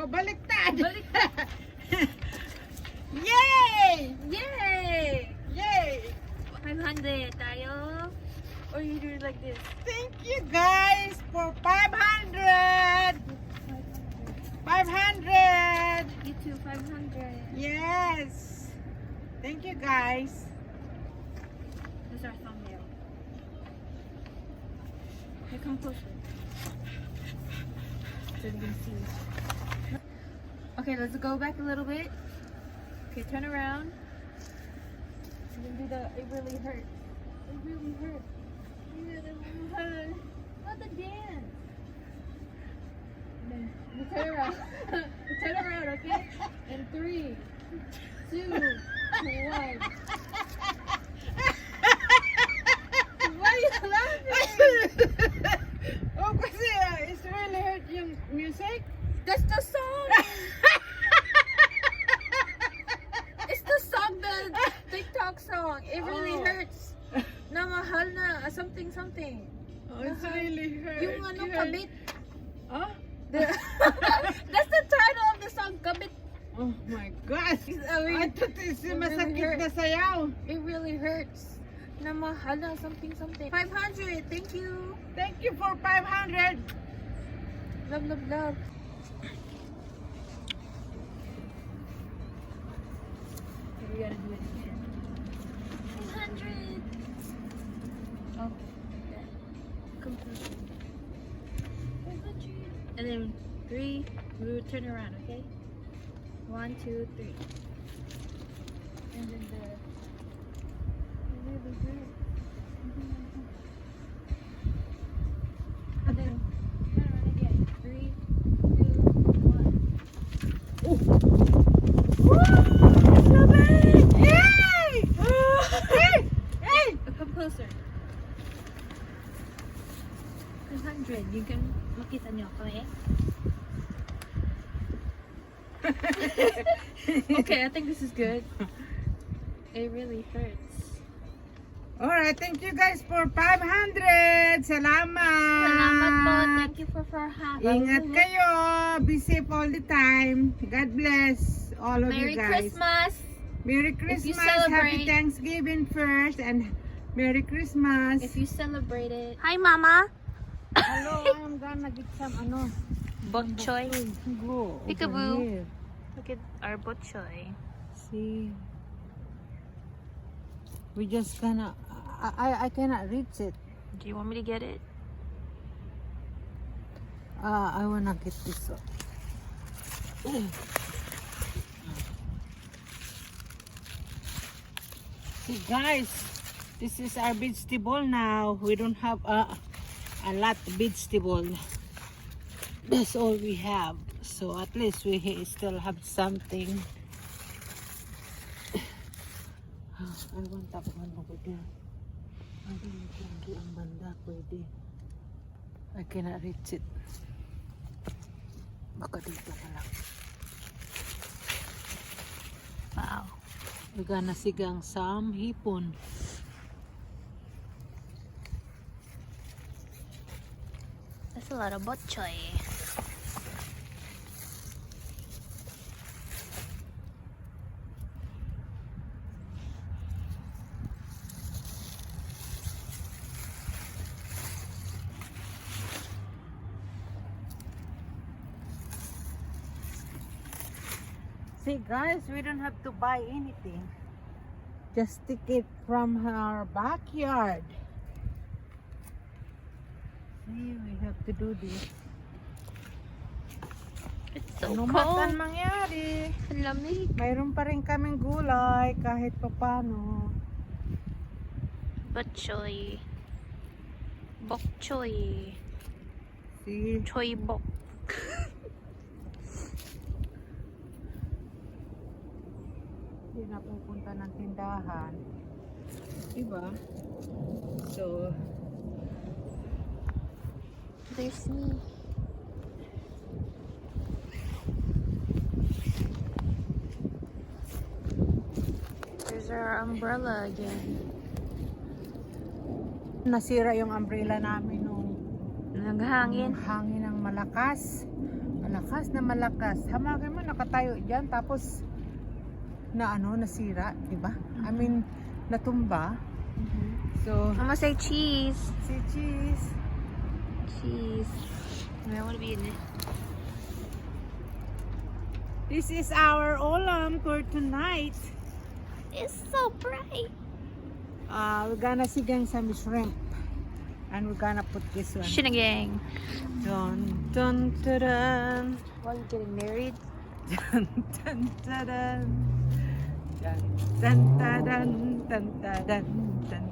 Oh, baliktad. Baliktad. Yay! Yay! Yay! 500 tayo. Or you do it like this. Thank you guys for 500. 500. You too, 500. Yes. Thank you guys. This is our thumbnail. Here, come closer. So you can see. Okay, let's go back a little bit. Okay, turn around. You can do the, it really hurts. It really hurts. It really hurts. Not the dance. And then you turn around. You turn around, okay? In 3, 2, 1. Why are you laughing? Oh, kasi it's really hurt yung music. That's the song. It's the song, the TikTok song. It really Oh. hurts. Na mahal na something something. Oh, it's really hurt. Yung ano kabit. Oh? That's the title of the song, kabit. Oh my gosh. I thought it's It really masakit na hurt. sayaw. It really hurts. Na mahal na something something. 500. Thank you. Thank you for 500. Love, love, love. We gotta do it again. 500. Oh, yeah. Completely. 500. And then 3. We will turn around, okay? 1, 2, 3. And then the. It really hurts. And then turn around again. 3, 2, 1. Yay! Hey! Hey! Come closer. 200. You can makita niyo ako eh. Okay, I think this is good. It really hurts. Alright, thank you guys for 500. Salamat. Salamat po. Thank you for having Ingat kayo. Be safe all the time. God bless all of Merry you guys. Christmas. Merry If Christmas. you Happy celebrate. Thanksgiving first and Merry Christmas. If you celebrate it. Hi, Mama. Hello, I'm gonna get some ano. Bok choy. Go. over Peekaboo. here. Look at our bok choy. See. We just gonna I cannot reach it. Do you want me to get it? I wanna get this up. See guys, this is our vegetable now. We don't have a lot of vegetable. That's all we have. So at least we still have something. I want that one over there. I don't think ang banda pwede. I cannot reach it. Baka dito na lang. Wow. We're gonna sigang some hipon. That's a lot of bok choy. See guys, we don't have to buy anything. Just take it from our backyard. See, we have to do this. It's so Ano man cold. mangyari, Ang lamig. mayroon pa rin kaming gulay kahit papano. Bok choy. Bok choy. See, Choy bok. hindi na pupunta ng tindahan. Diba? So, There's me. There's our umbrella again. nasira yung umbrella namin nung Naghangin. hangin ng malakas. Malakas na malakas. Hamagan mo, nakatayo dyan. Tapos, nasira, di ba? I mean, natumba. So, Mama say cheese. si cheese. Cheese. I want to be in it. This is our ulam for tonight. It's so bright. We're gonna sigang some shrimp. And we're gonna put this one. Shinnigang. Dun, dun, dun, dun. While you're getting married. Dun, dun, dun, dun. Dun, dun, dun, dun, dun, dun, dun,